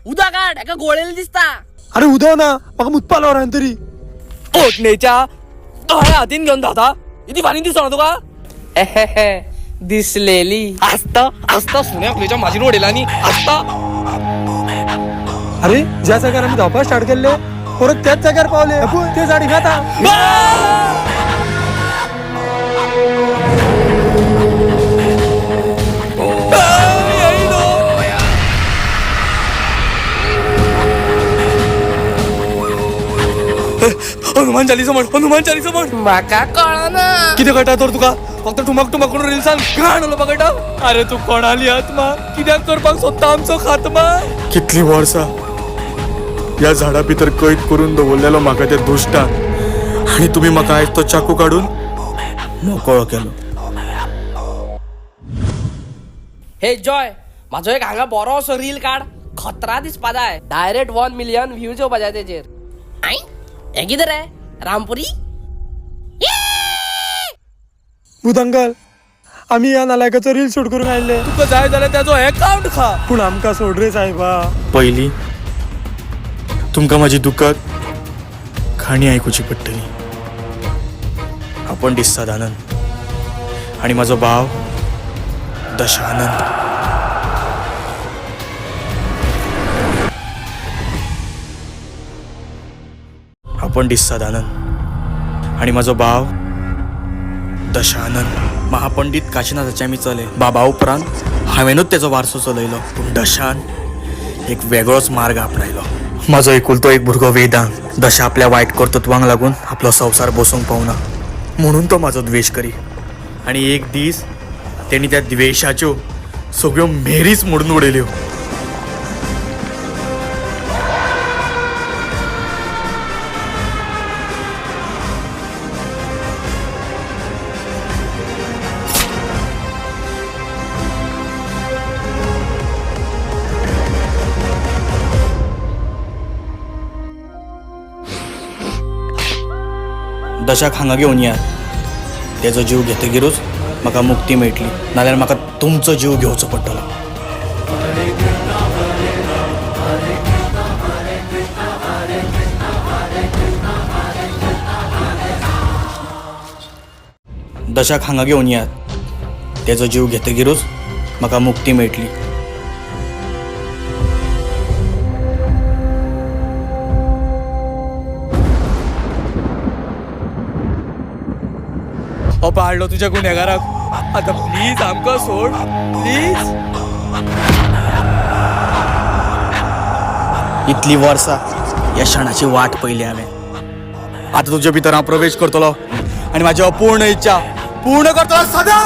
उदा काढ एका गोळेला दिसता. अरे उदव ना म्हाका मुतपालो रान तरी ओटणेच्या दोळ्या हातीन घेऊन जाता इथे पाणी दिसतो ना तुका. दिसलेली आस्ता आस्ता सुन्या फुलेच्या माझी रोडेला आणि आस्ता. अरे ज्या जाग्यार आम्ही धावपा स्टार्ट केले परत त्याच जाग्यार पावले ते झाडी खाता. हनुमान चालीसा म्हण हनुमान चालीसा म्हण. माका कळना किती कटा तर तुका फक्त ठुमाक ठुमाक करून रील्सान घाण आलो बघटा. अरे तू कोणाली आत्मा कित्याक करपाक सोदता आमचो खात्मा. कितली वर्सां या झाडा भितर कैद करून दवरलेलो म्हाका त्या दुश्टान आणि तुम्ही म्हाका आयज तो चाकू काढून मोकळो केलो. हे जॉय माझो एक हांगा बरो असो रील काढ खतरा दिसपा जाय. डायरेक्ट 1 मिलियन व्ह्यूज येवपा जाय तेचेर. आई हे कितें रे रामपुरी. बुधंगल आम्ही या नालायकाचो रील शूट करून आयले. तुका जाय जाल्यार त्याचो अकाउंट खा. पूण आमकां सोड रे साहेबा. पहिली तुमकां माझी दुखद खाणी आयकुची पडटली. आपण सदानंद आणि माझो भाव दशानंद. आपण सदानंद आणि माझो भाव दशानंद. महापंडित काशीनाथाचे आमी चले. बाबा उपरांत हांवेनूच तेचो वारसो चलयलो. पूण दशान एक वेगळोच मार्ग आपणायलो. माझो एकुलतो एक भुरगो वेदांत. दशा आपल्या वायट कर्तृत्वांक लागून आपलो संवसार बसूंक पावना म्हणून तो माझो द्वेश करी. आणि एक दीस तेणी त्या द्वेशाच्यो सगळ्यो मेरीच मोडून उडयल्यो. दशाक हांगा घेवन या. तेजो जीव घेतकीरूच म्हाका मुक्ती मेळटली. नाल्यार म्हाका तुमचो जीव घेवचो पडटलो. दशाक हांगा घेवन या. तेजो जीव घेतकीरूच म्हाका मुक्ती मेळटली. पाडलो तुझ्या गुन्हेगाराक. आता प्लीज आमकां सोड प्लीज. इतली वर्सां या क्षणाची वाट पयली हांवें. आता तुज्या भितर हांव प्रवेश करतलो आनी म्हाजी अपूर्ण इच्छा पूर्ण करतलो सदा.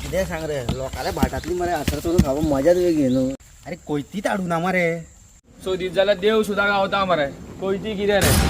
कितें सांग रे लोकांच्या भाटातली मरे आसर करून खावप मजाच वेगळी न्हू. अरे कोयतीच हाडूं ना मरे. सो दीस जाल्यार देव सुद्दां गावता मरे. कोयती कितें रे.